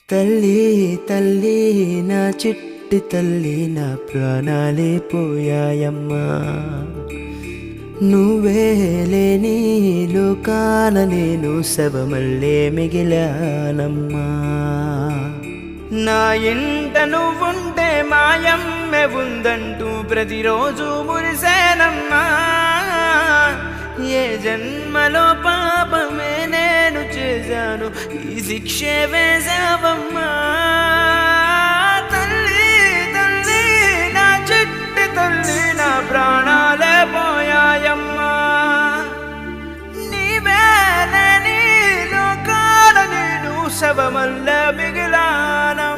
తల్లి తల్లి నా చిట్టి తల్లి నా ప్రాణాలే పోయాయమ్మా నువ్వే లేని లోకాన నేను శవమల్లే మిగిలానమ్మా నా ఇంట నువ్వుంటే మాయమ్మె ఉందంటూ ప్రతిరోజు మురిసేనమ్మా ఏ జన్మలో పాపమే నేను చేశాను ఈ శిక్షే వేశావమ్మా తల్లి తల్లి నా చిట్టి తల్లి నా ప్రాణాలే పోయాయమ్మా నీవే లేని లోకాల నేను శవమల్లే మిగిలానమ్మా